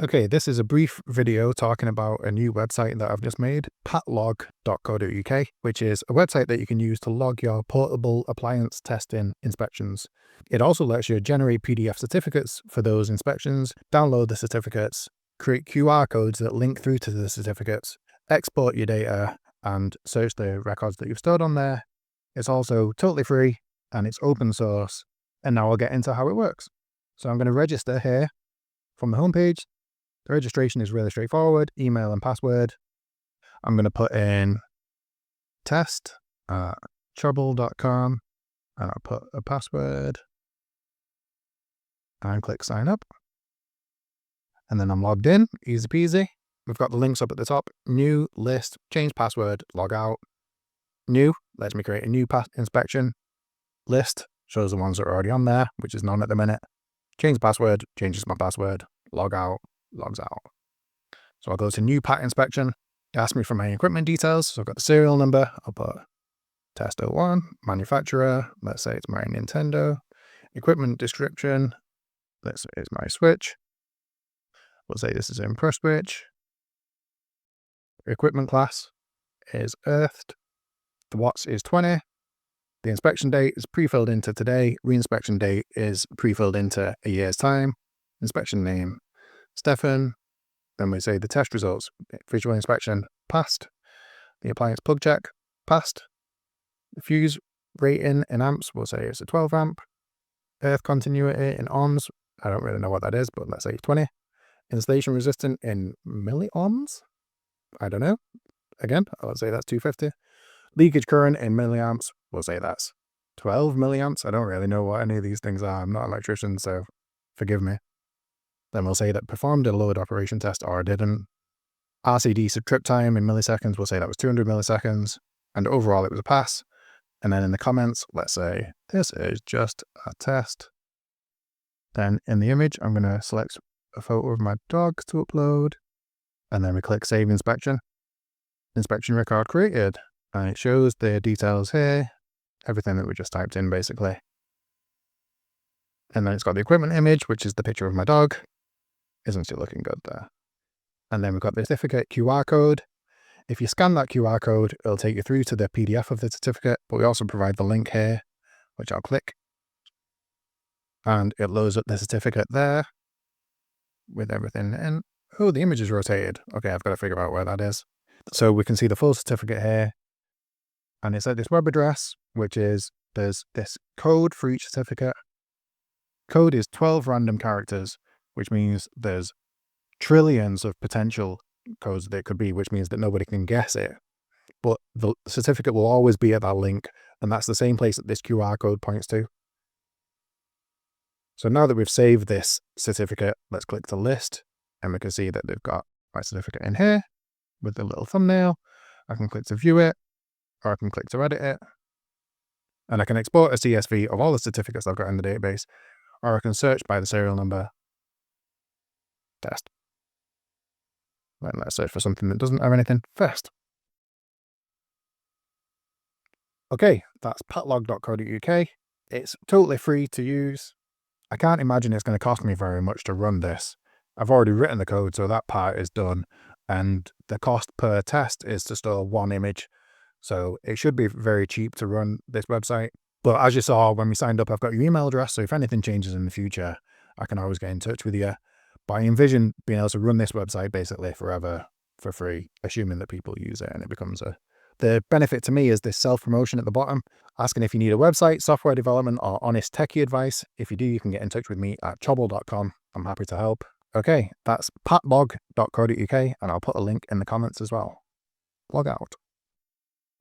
Okay, this is a brief video talking about a new website that I've just made, patlog.co.uk, which is a website that you can use to log your portable appliance testing inspections. It also lets you generate PDF certificates for those inspections, download the certificates, create QR codes that link through to the certificates, export your data, and search the records that you've stored on there. It's also totally free and it's open source. And now I'll get into how it works. So I'm going to register here from the homepage. The registration is really straightforward, email and password. I'm going to put in test at chobble.com and I'll put a password and click sign up. And then I'm logged in, easy peasy. We've got the links up at the top, new, list, change password, log out. New, lets me create a new inspection. List, shows the ones that are already on there, which is none at the minute. Change password, changes my password, log out, logs out. So I'll go to new pat inspection. It asks me for my equipment details. So I've got the serial number. I'll put test 01, manufacturer. Let's say it's my Nintendo. Equipment description. Let's say it's my Switch. We'll say this is an Pro Switch. Equipment class is earthed. The watts is 20. The inspection date is pre-filled into today. Reinspection date is pre-filled into a year's time. Inspection name, Stefan. Then we say the test results, visual inspection, passed. The appliance plug check, passed. The fuse rating in amps, we'll say it's a 12 amp. Earth continuity in ohms, I don't really know what that is, but let's say 20. Installation resistant in milliohms, I don't know. Again, I'll say that's 250. Leakage current in milliamps, we'll say that's 12 milliamps. I don't really know what any of these things are. I'm not an electrician, so forgive me. Then we'll say that performed a load operation test or didn't. RCD trip time in milliseconds, we'll say that was 200 milliseconds. And overall it was a pass. And then in the comments, let's say this is just a test. Then in the image, I'm going to select a photo of my dog to upload. And then we click save inspection. Inspection record created. And it shows the details here. Everything that we just typed in basically. And then it's got the equipment image, which is the picture of my dog. Isn't she looking good there? And then we've got the certificate QR code. If you scan that QR code, it'll take you through to the PDF of the certificate, but we also provide the link here, which I'll click. And it loads up the certificate there with everything in. Oh, the image is rotated. Okay, I've got to figure out where that is. So we can see the full certificate here. And it's at this web address, which is, there's this code for each certificate. Code is 12 random characters, which means there's trillions of potential codes that it could be, which means that nobody can guess it. But the certificate will always be at that link, and that's the same place that this QR code points to. So now that we've saved this certificate, let's click the list, and we can see that they've got my certificate in here with the little thumbnail. I can click to view it, or I can click to edit it. And I can export a CSV of all the certificates I've got in the database, or I can search by the serial number. Test. Right, let's search for something that doesn't have anything first. Okay, that's patlog.co.uk. It's totally free to use. I can't imagine it's going to cost me very much to run this. I've already written the code, so that part is done. And the cost per test is to store one image. So it should be very cheap to run this website. But as you saw when we signed up, I've got your email address. So if anything changes in the future, I can always get in touch with you. But I envision being able to run this website basically forever for free, assuming that people use it and it becomes a... The benefit to me is this self-promotion at the bottom, asking if you need a website, software development, or honest techie advice. If you do, you can get in touch with me at chobble.com. I'm happy to help. Okay, that's patlog.co.uk, and I'll put a link in the comments as well. Log out.